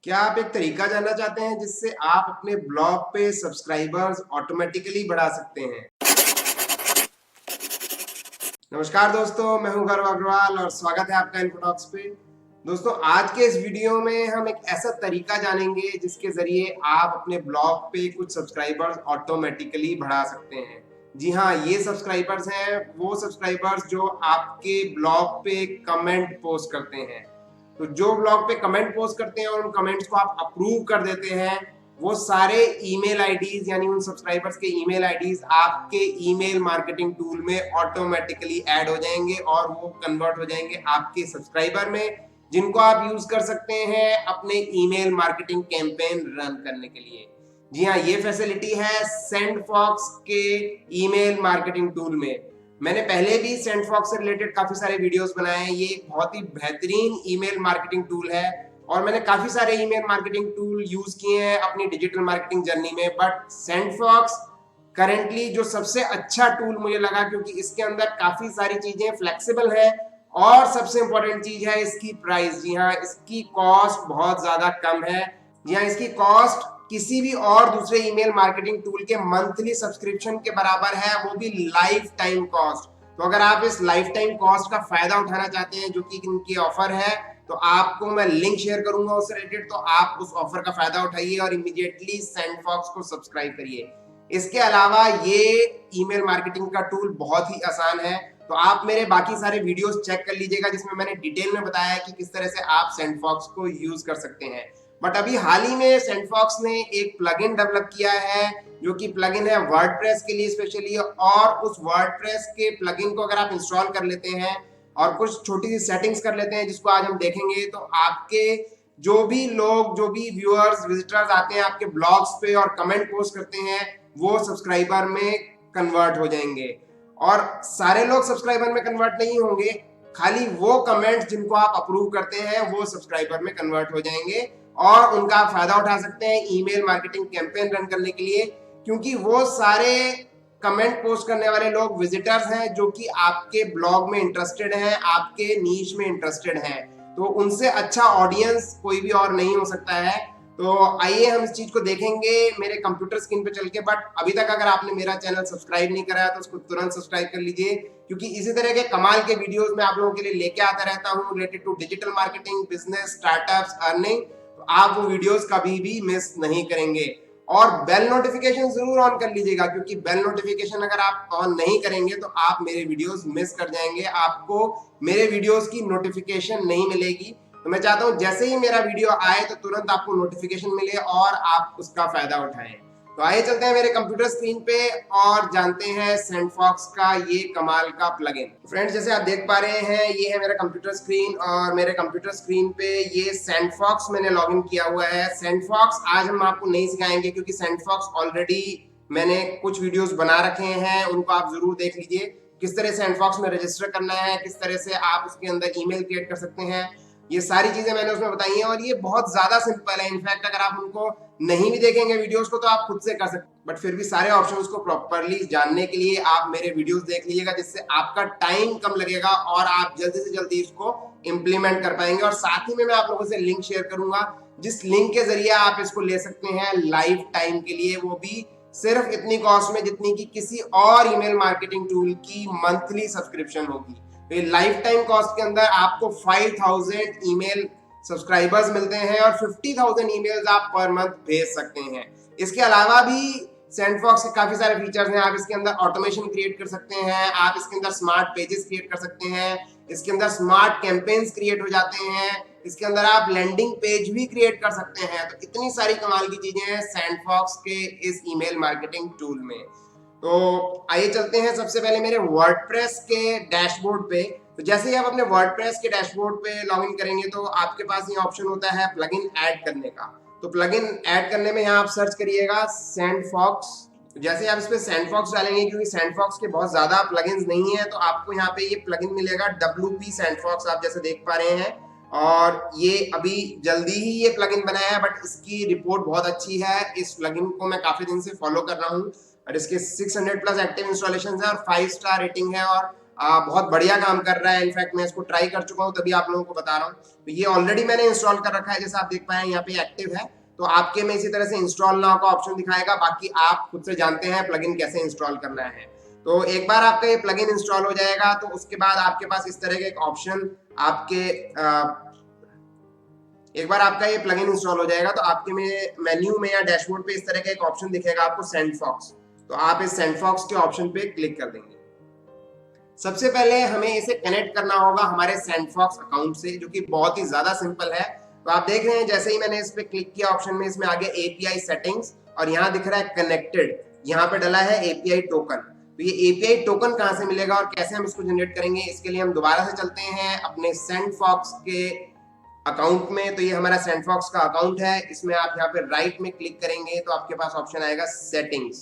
क्या आप एक तरीका जानना चाहते हैं जिससे आप अपने ब्लॉग पे सब्सक्राइबर्स ऑटोमेटिकली बढ़ा सकते हैं? नमस्कार दोस्तों, मैं हूं गौरव अग्रवाल और स्वागत है आपका इन्फोटॉक्स पे। दोस्तों, आज के इस वीडियो में हम एक ऐसा तरीका जानेंगे जिसके जरिए आप अपने ब्लॉग पे कुछ सब्सक्राइबर्स ऑटोमेटिकली बढ़ा सकते हैं। जी हाँ, ये सब्सक्राइबर्स हैं वो सब्सक्राइबर्स जो आपके ब्लॉग पे कमेंट पोस्ट करते हैं। तो जो ब्लॉग पे कमेंट पोस्ट करते हैं और उन कमेंट्स को आप अप्रूव कर देते हैं, वो सारे ईमेल आईडीज यानी उन सब्सक्राइबर्स के ईमेल आईडीज आपके ईमेल मार्केटिंग टूल में ऑटोमेटिकली ऐड हो जाएंगे और वो कन्वर्ट हो जाएंगे आपके सब्सक्राइबर में, जिनको आप यूज कर सकते हैं अपने ईमेल मार्केटिंग कैंपेन रन करने के लिए। जी हाँ, ये फैसिलिटी है सेंडफॉक्स के ईमेल मार्केटिंग टूल में। मैंने पहले भी सेंडफॉक्स से रिलेटेड काफी सारे वीडियोस बनाए हैं। ये एक बहुत ही बेहतरीन ईमेल मार्केटिंग टूल है और मैंने काफी सारे ईमेल मार्केटिंग टूल यूज किए हैं अपनी डिजिटल मार्केटिंग जर्नी में, बट सेंडफॉक्स करेंटली जो सबसे अच्छा टूल मुझे लगा, क्योंकि इसके अंदर काफी सारी चीजें फ्लेक्सिबल है और सबसे इंपॉर्टेंट चीज है इसकी प्राइस। जी हाँ, इसकी कॉस्ट बहुत ज्यादा कम है। जी हाँ, इसकी कॉस्ट किसी भी और दूसरे ईमेल मार्केटिंग टूल के मंथली सब्सक्रिप्शन के बराबर है, वो भी लाइफ टाइम कॉस्ट। तो अगर आप इस लाइफ टाइम कॉस्ट का फायदा उठाना चाहते हैं, जो कि इनकी ऑफर है, तो आपको मैं लिंक शेयर करूंगा उससे रिलेटेड, तो आप उस ऑफर का फायदा उठाइए और इमीडिएटली सेंडफॉक्स को सब्सक्राइब करिए। इसके अलावा ये ईमेल मार्केटिंग का टूल बहुत ही आसान है। तो आप मेरे बाकी सारे वीडियोस चेक कर लीजिएगा जिसमें मैंने डिटेल में बताया है कि किस तरह से आप सेंडफॉक्स को यूज कर सकते हैं। बट अभी हाल ही में सेंडफॉक्स ने एक प्लगइन डेवलप किया है, जो कि प्लगइन है वर्डप्रेस के लिए स्पेशली। और उस वर्डप्रेस के प्लगइन को अगर आप इंस्टॉल कर लेते हैं और कुछ छोटी सी सेटिंग्स कर लेते हैं जिसको आज हम देखेंगे, तो आपके जो भी लोग, जो भी व्यूअर्स, विजिटर्स आते हैं आपके ब्लॉग्स पे और कमेंट पोस्ट करते हैं, वो सब्सक्राइबर में कन्वर्ट हो जाएंगे। और सारे लोग सब्सक्राइबर में कन्वर्ट नहीं होंगे, खाली वो कमेंट्स जिनको आप अप्रूव करते हैं वो सब्सक्राइबर में कन्वर्ट हो जाएंगे और उनका आप फायदा उठा सकते हैं ईमेल मार्केटिंग कैंपेन रन करने के लिए। क्योंकि वो सारे कमेंट पोस्ट करने वाले लोग विजिटर्स हैं जो कि आपके ब्लॉग में इंटरेस्टेड हैं, आपके नीश में इंटरेस्टेड हैं। तो उनसे अच्छा ऑडियंस कोई भी और नहीं हो सकता है। तो आइए हम इस चीज को देखेंगे मेरे कंप्यूटर स्क्रीन पे चल के। बट अभी तक अगर आपने मेरा चैनल सब्सक्राइब नहीं करा है तो उसको तुरंत सब्सक्राइब कर लीजिए, क्योंकि इसी तरह के कमाल के वीडियोस मैं आप लोगों के लिए लेके आता रहता हूँ related to digital marketing, business, startups, earning. तो आप वो वीडियोस कभी भी मिस नहीं करेंगे। और बेल नोटिफिकेशन जरूर ऑन कर लीजिएगा, क्योंकि बेल नोटिफिकेशन अगर आप ऑन नहीं करेंगे तो आप मेरे वीडियोस मिस कर जाएंगे, आपको मेरे वीडियोस की नोटिफिकेशन नहीं मिलेगी। तो मैं चाहता हूं जैसे ही मेरा वीडियो आए तो तुरंत आपको नोटिफिकेशन मिले और आप उसका फायदा उठाएं। तो आइए चलते हैं मेरे कंप्यूटर स्क्रीन पे और जानते हैं सेंडफॉक्स का ये कमाल का प्लगइन। फ्रेंड्स, जैसे आप देख पा रहे हैं, ये है मेरा कंप्यूटर स्क्रीन और मेरे कंप्यूटर स्क्रीन पे ये सेंडफॉक्स मैंने लॉगिन किया हुआ है। सेंडफॉक्स आज हम आपको नहीं सिखाएंगे, क्योंकि सेंडफॉक्स ऑलरेडी मैंने कुछ वीडियोस बना रखे हैं, उनको आप जरूर देख लीजिए। किस तरह से सेंडफॉक्स में रजिस्टर करना है, किस तरह से आप उसके अंदर ईमेल क्रिएट कर सकते हैं, ये सारी चीजें मैंने उसमें बताई हैं और ये बहुत ज्यादा सिंपल है। इनफैक्ट अगर आप उनको नहीं भी देखेंगे वीडियोस को तो आप खुद से कर सकते हैं। बट फिर भी सारे ऑप्शंस को प्रॉपर्ली जानने के लिए आप मेरे वीडियोस देख लीजिएगा, जिससे आपका टाइम कम लगेगा और आप जल्दी से जल्दी इसको इम्प्लीमेंट कर पाएंगे। और साथ ही में मैं आप लोगों से लिंक शेयर करूंगा, जिस लिंक के जरिए आप इसको ले सकते हैं लाइफ टाइम के लिए, वो भी सिर्फ इतनी कॉस्ट में जितनी की किसी और ईमेल मार्केटिंग टूल की मंथली सब्सक्रिप्शन होगी। तो ये लाइफ टाइम कॉस्ट के अंदर आपको 5000 ईमेल सब्सक्राइबर्स मिलते हैं और 50,000 ईमेल्स आप पर मंथ भेज सकते हैं। इसके अलावा भी सेंडफॉक्स के काफी सारे फीचर्स हैं। आप इसके अंदर ऑटोमेशन क्रिएट कर सकते हैं, आप इसके अंदर स्मार्ट पेजेस क्रिएट कर सकते हैं, इसके अंदर स्मार्ट कैंपेन्स क्रिएट हो जाते हैं, इसके अंदर आप लैंडिंग पेज भी क्रिएट कर सकते हैं। तो इतनी सारी कमाल की चीजें हैं सेंडफॉक्स के इस ईमेल मार्केटिंग टूल में। तो आइए चलते हैं सबसे पहले मेरे वर्डप्रेस के डैशबोर्ड पे। तो जैसे ही आप अपने वर्डप्रेस के डैशबोर्ड पे लॉगिन करेंगे तो आपके पास ये ऑप्शन होता है प्लगइन ऐड करने का। तो प्लगइन ऐड करने में यहाँ आप सर्च करिएगा सेंडफॉक्स। जैसे आप इस पे सेंडफॉक्स डालेंगे, क्योंकि सेंडफॉक्स के बहुत ज्यादा प्लगइन्स नहीं है, तो आपको यहाँ पे ये प्लगइन मिलेगा WP सेंडफॉक्स, आप जैसे देख पा रहे हैं। और ये अभी जल्दी ही ये प्लगइन बनाया है, बट इसकी रिपोर्ट बहुत अच्छी है। इस प्लगइन को मैं काफी दिन से फॉलो कर रहा हूँ और इसके 600 प्लस एक्टिव इंस्टॉलेशन है और 5 स्टार रेटिंग है और बहुत बढ़िया काम कर रहा है। इनफैक्ट मैं इसको ट्राई कर चुका हूँ, तभी आप लोगों को बता रहा हूँ। तो ये ऑलरेडी मैंने इंस्टॉल कर रखा है, जैसे आप देख पाए यहाँ पे एक्टिव है। तो आपके में इसी तरह से इंस्टॉल नाउ का ऑप्शन दिखाएगा। बाकी आप खुद से जानते हैं प्लगइन कैसे इंस्टॉल करना है। तो एक बार आपका ये प्लगइन इंस्टॉल हो जाएगा तो उसके बाद आपके पास इस तरह का एक ऑप्शन आपके एक बार आपका ये प्लगइन इंस्टॉल हो जाएगा तो आपके में मेन्यू में या डैशबोर्ड पे इस तरह का एक ऑप्शन दिखेगा आपको, सेंडफॉक्स। तो आप इस सेंडफॉक्स के ऑप्शन पे क्लिक कर देंगे। सबसे पहले हमें इसे कनेक्ट करना होगा हमारे सेंडफॉक्स अकाउंट से, जो कि बहुत ही ज्यादा सिंपल है। तो आप देख रहे हैं जैसे ही मैंने इस पे क्लिक किया ऑप्शन में, इसमें आगे एपीआई सेटिंग्स और यहाँ दिख रहा है कनेक्टेड, यहाँ पे डला है एपीआई टोकन। तो ये एपीआई टोकन कहाँ से मिलेगा और कैसे हम इसको जनरेट करेंगे, इसके लिए हम दोबारा से चलते हैं अपने सेंडफॉक्स के अकाउंट में। तो ये हमारा सेंडफॉक्स का अकाउंट है, इसमें आप यहाँ पे राइट में क्लिक करेंगे तो आपके पास ऑप्शन आएगा सेटिंग्स।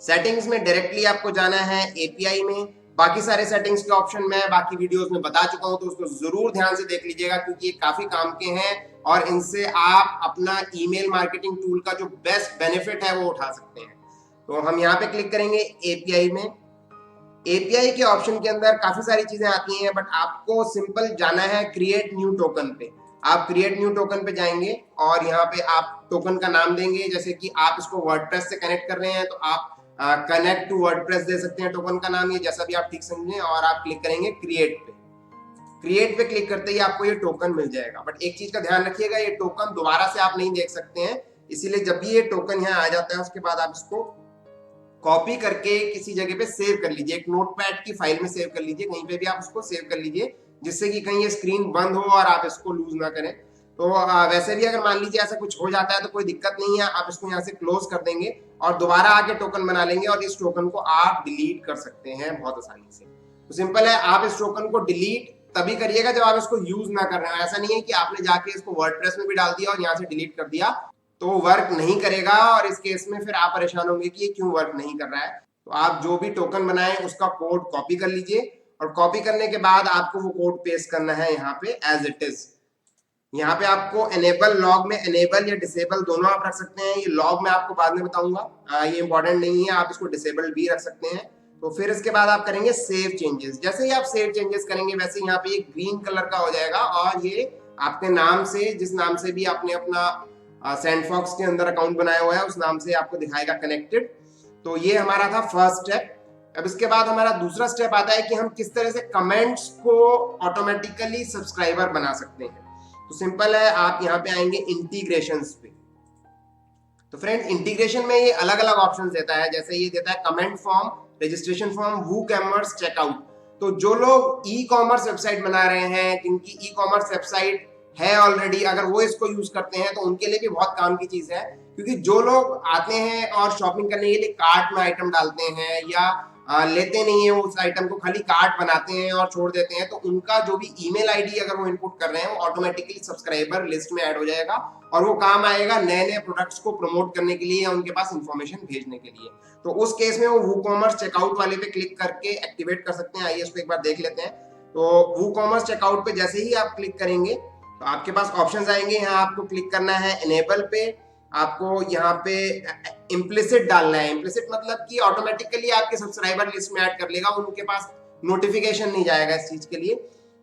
सेटिंग्स में डायरेक्टली आपको जाना है एपीआई में। बाकी सारे सेटिंग्स के ऑप्शन मैं बाकी वीडियोस में बता चुका हूं, तो उसको जरूर ध्यान से देख लीजिएगा क्योंकि ये काफी काम के हैं और इनसे आप अपना ईमेल मार्केटिंग टूल का जो बेस्ट बेनिफिट है वो उठा सकते हैं। तो हम यहाँ पे क्लिक करेंगे एपीआई में। एपीआई के ऑप्शन के अंदर काफी सारी चीजें आती हैं, बट आपको सिंपल जाना है क्रिएट न्यू टोकन पे। आप क्रिएट न्यू टोकन पे जाएंगे और यहाँ पे आप टोकन का नाम देंगे, जैसे कि आप इसको वर्डप्रेस से कनेक्ट कर रहे हैं तो आप कनेक्ट टू वर्डप्रेस दे सकते हैं टोकन का नाम, ये जैसा भी आप ठीक समझें। और आप क्लिक करेंगे क्रिएट पे। क्रिएट पे क्लिक करते ही आपको ये टोकन मिल जाएगा। बट एक चीज का ध्यान रखिएगा, ये टोकन दोबारा से आप नहीं देख सकते हैं, इसीलिए जब भी ये टोकन यहाँ आ जाता है उसके बाद आप इसको कॉपी करके किसी जगह पे सेव कर लीजिए, एक नोटपैड की फाइल में सेव कर लीजिए, कहीं पे भी आप उसको सेव कर लीजिए, जिससे कि कहीं ये स्क्रीन बंद हो और आप इसको लूज ना करें। तो वैसे भी अगर मान लीजिए ऐसा कुछ हो जाता है तो कोई दिक्कत नहीं है, आप इसको यहाँ से क्लोज कर देंगे और दोबारा आके टोकन बना लेंगे और इस टोकन को आप डिलीट कर सकते हैं बहुत आसानी से। तो सिंपल है, आप इस टोकन को डिलीट तभी करिएगा जब आप इसको यूज ना कर रहे हैं। ऐसा नहीं है कि आपने जाके इसको वर्डप्रेस में भी डाल दिया और यहाँ से डिलीट कर दिया तो वर्क नहीं करेगा, और इस केस में फिर आप परेशान होंगे कि ये क्यों वर्क नहीं कर रहा है। तो आप जो भी टोकन बनाए उसका कोड कॉपी कर लीजिए और कॉपी करने के बाद आपको वो कोड पेस्ट करना है यहाँ पे एज इट इज। यहाँ पे आपको एनेबल लॉग में एनेबल या डिसेबल दोनों आप रख सकते हैं। ये लॉग में आपको बाद में बताऊंगा, ये इंपॉर्टेंट नहीं है, आप इसको डिसेबल भी रख सकते हैं। तो फिर इसके बाद आप करेंगे सेव चेंजेस। जैसे ही आप सेव चेंजेस करेंगे वैसे यहाँ पे एक ग्रीन कलर का हो जाएगा और ये आपके नाम से, जिस नाम से भी आपने अपना सेंडफॉक्स के अंदर अकाउंट बनाया हुआ है उस नाम से आपको दिखाएगा कनेक्टेड। तो ये हमारा था फर्स्ट स्टेप। अब इसके बाद हमारा दूसरा स्टेप आता है कि हम किस तरह से कमेंट्स को ऑटोमेटिकली सब्सक्राइबर बना सकते हैं। तो सिंपल है, आप यहाँ पे आएंगे इंटीग्रेशंस पे। तो फ्रेंड इंटीग्रेशन में ये अलग अलग ऑप्शंस देता है, जैसे ये देता है comment form, registration form, WooCommerce, checkout. तो जो लोग ई कॉमर्स वेबसाइट बना रहे हैं, जिनकी ई कॉमर्स वेबसाइट है ऑलरेडी, अगर वो इसको यूज करते हैं तो उनके लिए भी बहुत काम की चीज है। क्योंकि जो लोग आते हैं और शॉपिंग करने के लिए कार्ट में आइटम डालते हैं या लेते नहीं है उस आइटम को, खाली कार्ट बनाते हैं और छोड़ देते हैं, तो उनका जो भी ईमेल आईडी अगर वो इनपुट कर रहे हैं वो ऑटोमेटिकली सब्सक्राइबर लिस्ट में ऐड हो जाएगा और वो काम आएगा नए नए प्रोडक्ट्स को प्रमोट करने के लिए या उनके पास इंफॉर्मेशन भेजने के लिए। तो उस केस में वो वूकॉमर्स चेकआउट वाले पे क्लिक करके एक्टिवेट कर सकते हैं। आइए इसको एक बार देख लेते हैं। तो वूकॉमर्स चेकआउट पे जैसे ही आप क्लिक करेंगे तो आपके पास ऑप्शंस आएंगे। यहाँ आपको क्लिक करना है एनेबल पे, आपको यहाँ पे इम्प्लिसिट डालना है। इम्प्लिसिट मतलब कि ऑटोमेटिकली आपके सब्सक्राइबर लिस्ट में ऐड कर लेगा, उनके पास नोटिफिकेशन नहीं जाएगा इस चीज के लिए।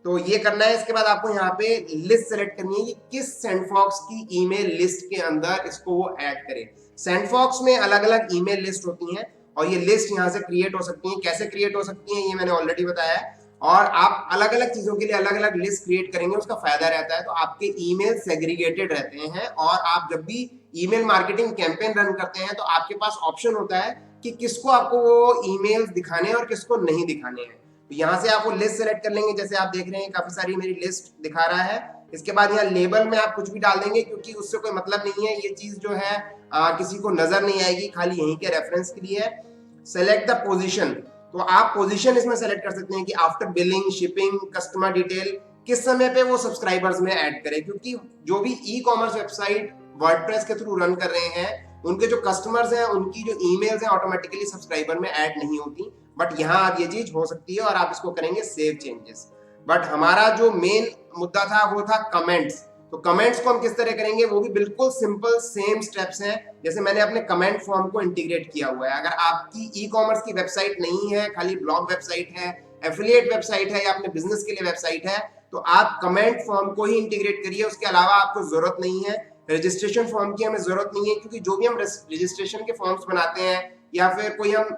तो ये करना है। इसके बाद आपको यहाँ पे लिस्ट सेलेक्ट करनी है कि किस सेंडफॉक्स की ईमेल लिस्ट के अंदर इसको वो ऐड करे। सेंडफॉक्स में अलग अलग ईमेल लिस्ट होती हैं और ये लिस्ट यहाँ से क्रिएट हो सकती है। कैसे क्रिएट हो सकती है ये मैंने ऑलरेडी बताया है। और आप अलग अलग चीजों के लिए अलग अलग लिस्ट क्रिएट करेंगे, उसका फायदा रहता है। तो आपके ईमेल सेग्रीगेटेड रहते हैं और आप जब भी ईमेल मार्केटिंग कैंपेन रन करते हैं तो आपके पास ऑप्शन होता है कि किसको आपको वो ईमेल्स दिखाने हैं और किसको नहीं दिखाने हैं। तो यहाँ से आप वो लिस्ट सेलेक्ट कर लेंगे। जैसे आप देख रहे हैं काफी सारी मेरी लिस्ट दिखा रहा है। इसके बाद यहाँ लेबल में आप कुछ भी डाल देंगे क्योंकि उससे कोई मतलब नहीं है, ये चीज जो है किसी को नजर नहीं आएगी, खाली यहीं के रेफरेंस के लिए है। सेलेक्ट द पोजीशन, तो आप पोजीशन इसमें सेलेक्ट कर सकते हैं कि after billing, shipping, customer detail किस समय पे वो सब्सक्राइबर्स में ऐड करें। क्योंकि जो भी ई कॉमर्स वेबसाइट वर्डप्रेस के थ्रू रन कर रहे हैं उनके जो कस्टमर्स हैं उनकी जो ईमेल्स हैं ऑटोमेटिकली सब्सक्राइबर में ऐड नहीं होती, बट यहाँ अब ये चीज हो सकती है और आप इसको करेंगे सेव चेंजेस। बट हमारा जो मेन मुद्दा था वो था कमेंट्स। तो कमेंट्स को हम किस तरह करेंगे वो भी बिल्कुल सिंपल सेम स्टेप्स हैं जैसे मैंने अपने कमेंट फॉर्म को इंटीग्रेट किया हुआ है। अगर आपकी ई कॉमर्स की वेबसाइट नहीं है, खाली ब्लॉग वेबसाइट है, एफिलिएट वेबसाइट है या अपने बिजनेस के लिए वेबसाइट है, तो आप कमेंट फॉर्म को ही इंटीग्रेट करिए। उसके अलावा आपको जरूरत नहीं है रजिस्ट्रेशन फॉर्म की, हमें जरूरत नहीं है, क्योंकि जो भी हम रजिस्ट्रेशन के फॉर्म्स बनाते हैं या फिर कोई हम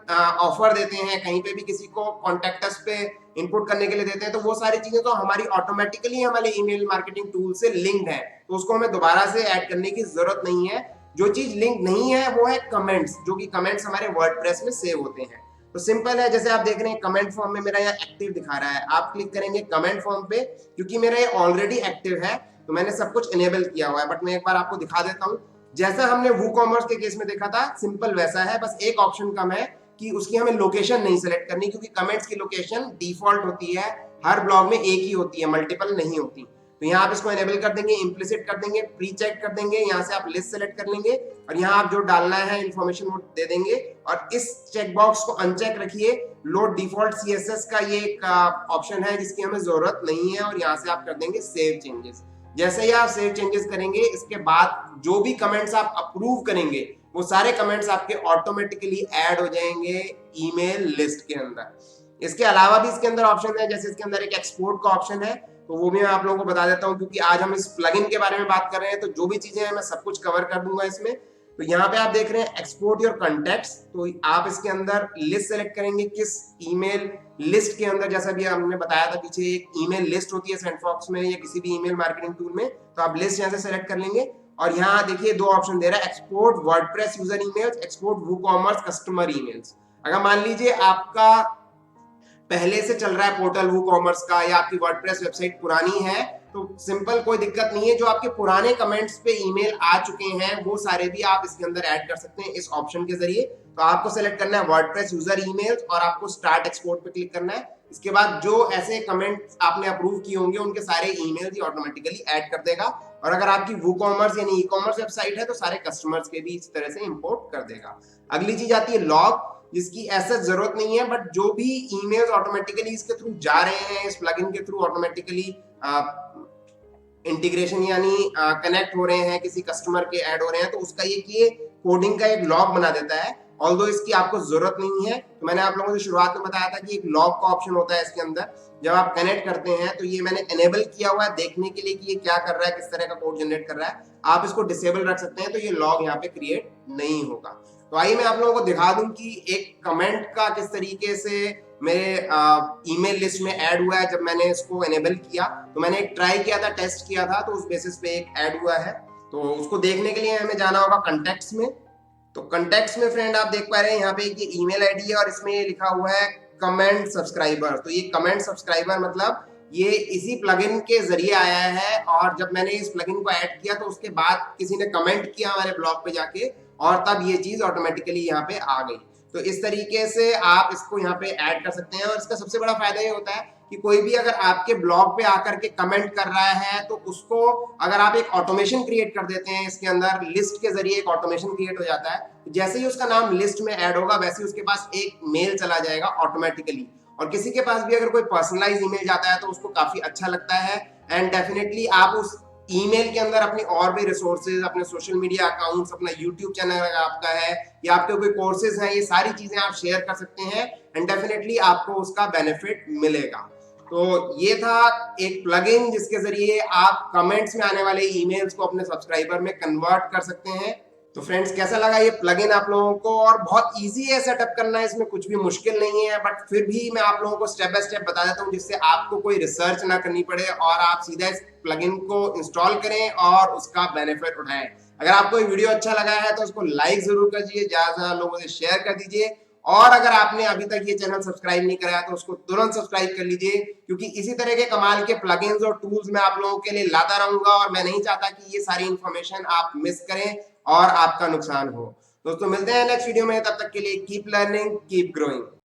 ऑफर देते हैं, कहीं पे भी किसी को कॉन्टेक्ट अस पे इनपुट करने के लिए देते हैं, तो वो सारी चीजें तो हमारी ऑटोमेटिकली हमारे ईमेल मार्केटिंग टूल से लिंक्ड है, तो उसको हमें दोबारा से ऐड करने की जरूरत नहीं है। जो चीज लिंक नहीं है वो है कमेंट्स, जो कि कमेंट्स हमारे वर्डप्रेस में सेव होते हैं। तो सिंपल है, जैसे आप देख रहे हैं कमेंट फॉर्म में मेरा यहाँ एक्टिव दिखा रहा है, आप क्लिक करेंगे कमेंट फॉर्म पे, क्योंकि मेरा ये ऑलरेडी एक्टिव है तो मैंने सब कुछ इनेबल किया हुआ है। बट मैं एक बार आपको दिखा देता हूँ, जैसा हमने वूकॉमर्स के केस में देखा था सिंपल वैसा है, बस एक ऑप्शन कम है कि उसकी हमें लोकेशन नहीं सिलेक्ट करनी, क्योंकि कमेंट्स की लोकेशन डिफॉल्ट होती है, हर ब्लॉग में एक ही होती है, मल्टीपल नहीं होती। तो यहाँ आप इसको एनेबल कर देंगे, इम्प्लिसिट कर देंगे, प्री चेक कर देंगे, यहाँ से आप लिस्ट सेलेक्ट कर लेंगे और यहाँ आप जो डालना है इन्फॉर्मेशन वो दे देंगे और इस चेकबॉक्स को अनचेक रखिए। लोड डिफॉल्ट सीएसएस का ये एक ऑप्शन है जिसकी हमें जरूरत नहीं है और यहाँ से आप कर देंगे सेव चेंजेस। जैसे ही आप सेव चेंजेस करेंगे, इसके बाद जो भी कमेंट्स आप अप्रूव करेंगे वो सारे कमेंट्स आपके ऑटोमेटिकली ऐड हो जाएंगे ईमेल लिस्ट के अंदर। इसके अलावा भी इसके अंदर ऑप्शन है, जैसे इसके अंदर एक एक्सपोर्ट का ऑप्शन है, तो वो भी मैं आप लोगों को बता देता हूँ, क्योंकि आज हम इस प्लगइन के बारे में बात कर रहे हैं, तो जो भी चीजें हैं मैं सब कुछ कवर कर दूंगा इसमें। तो यहाँ पे आप देख रहे हैं एक्सपोर्ट योर कॉन्टैक्ट्स, तो आप इसके अंदर लिस्ट सेलेक्ट करेंगे, किस ईमेल लिस्ट के अंदर, जैसा भी हमने बताया था पीछे एक ईमेल लिस्ट होती है सेंडफॉक्स में या किसी भी ईमेल मार्केटिंग टूल में, तो आप लिस्ट यहाँ से सेलेक्ट कर लेंगे और यहाँ देखिए दो ऑप्शन दे रहा है, export WordPress user emails, export WooCommerce customer emails. अगर मान लीजिए आपका पहले से चल रहा है पोर्टल वूकॉमर्स का या आपकी वर्डप्रेस वेबसाइट पुरानी है, तो सिंपल कोई दिक्कत नहीं है, जो आपके पुराने कमेंट्स पे ईमेल आ चुके हैं वो सारे भी आप इसके अंदर ऐड कर सकते हैं इस ऑप्शन के जरिए। तो आपको सेलेक्ट करना है वर्डप्रेस यूजर ईमेल्स और आपको स्टार्ट एक्सपोर्ट पे क्लिक करना है। इसके बाद जो ऐसे कमेंट्स आपने अप्रूव किए होंगे उनके सारे ईमेल्स ही ऑटोमेटिकली ऐड कर देगा, और अगर आपकी वूकॉमर्स यानी ई कॉमर्स वेबसाइट है तो सारे कस्टमर्स के भी इस तरह से इंपोर्ट कर देगा। अगली चीज आती है लॉग, जिसकी ऐसा जरूरत नहीं है, बट जो भी ईमेल्स ऑटोमेटिकली इसके थ्रू जा रहे हैं, इस प्लगइन के थ्रू ऑटोमेटिकली इंटीग्रेशन यानी कनेक्ट हो रहे हैं, किसी कस्टमर के ऐड हो रहे हैं, तो उसका ये कोडिंग का एक लॉग बना देता है। ऑल्दो इसकी आपको जरूरत नहीं है, तो मैंने आप लोगों से शुरुआत में बताया था कि एक लॉग का ऑप्शन होता है इसके अंदर, जब आप कनेक्ट करते हैं तो ये मैंने एनेबल किया हुआ है देखने के लिए कि ये क्या कर रहा है, किस तरह का कोड जनरेट कर रहा है। आप इसको डिसेबल रख सकते हैं तो ये लॉग यहाँ पे क्रिएट नहीं होगा। तो आइए मैं आप लोगों को दिखा दूं कि एक कमेंट का किस तरीके से मेरे ईमेल लिस्ट में ऐड हुआ है। जब मैंने इसको एनेबल किया तो मैंने एक ट्राई किया था, टेस्ट किया था, तो उस बेसिस पे एक ऐड हुआ है। तो उसको देखने के लिए हमें जाना होगा कॉन्टैक्ट्स में। तो कॉन्टैक्ट्स में फ्रेंड आप देख पा रहे हैं यहाँ पे एक ये ईमेल आईडी है और इसमें ये लिखा हुआ है कमेंट सब्सक्राइबर। तो ये कमेंट सब्सक्राइबर मतलब ये इसी प्लगइन के जरिए आया है, और जब मैंने इस प्लगइन को ऐड किया तो उसके बाद किसी ने कमेंट किया हमारे ब्लॉग पे जाके, और तब ये चीज ऑटोमेटिकली यहाँ पे आ गई। तो इस तरीके से आप इसको यहाँ पे ऐड कर सकते हैं, और इसका सबसे बड़ा फायदा ये होता है कि कोई भी अगर आपके ब्लॉग पे आकर के कमेंट कर रहा है तो उसको अगर आप एक ऑटोमेशन क्रिएट कर देते हैं, इसके अंदर लिस्ट के जरिए एक ऑटोमेशन क्रिएट हो जाता है, जैसे ही उसका नाम लिस्ट में ऐड होगा वैसे ही उसके पास एक मेल चला जाएगा ऑटोमेटिकली। और किसी के पास भी अगर कोई पर्सनलाइज ईमेल जाता है तो उसको काफी अच्छा लगता है, एंड डेफिनेटली आप उस ईमेल के अंदर अपनी और भी रिसोर्सेज, अपने सोशल मीडिया अकाउंट्स, अपना यूट्यूब चैनल अगर आपका है या आपके कोई कोर्सेज हैं, ये सारी चीजें आप शेयर कर सकते हैं एंड डेफिनेटली आपको उसका बेनिफिट मिलेगा। तो ये था एक प्लगइन जिसके जरिए आप कमेंट्स में आने वाले ईमेल्स को अपने सब्सक्राइबर में कन्वर्ट कर सकते हैं। तो फ्रेंड्स कैसा लगा ये प्लगइन आप लोगों को? और बहुत इजी है सेटअप करना, इसमें कुछ भी मुश्किल नहीं है, बट फिर भी मैं आप लोगों को स्टेप बाय स्टेप बता देता हूँ जिससे आपको कोई रिसर्च ना करनी पड़े और आप सीधा इस प्लगइन को इंस्टॉल करें और उसका बेनिफिट उठाएं। अगर आपको ये वीडियो अच्छा लगा है तो उसको लाइक जरूर कर दीजिए, ज्यादा लोगों से शेयर कर दीजिए, और अगर आपने अभी तक ये चैनल सब्सक्राइब नहीं कराया तो उसको तुरंत सब्सक्राइब कर लीजिए, क्योंकि इसी तरह के कमाल के प्लगइन्स और टूल्स मैं आप लोगों के लिए लाता रहूंगा, और मैं नहीं चाहता कि ये सारी इंफॉर्मेशन आप मिस करें और आपका नुकसान हो। दोस्तों मिलते हैं नेक्स्ट वीडियो में, तब तक के लिए कीप लर्निंग कीप ग्रोइंग।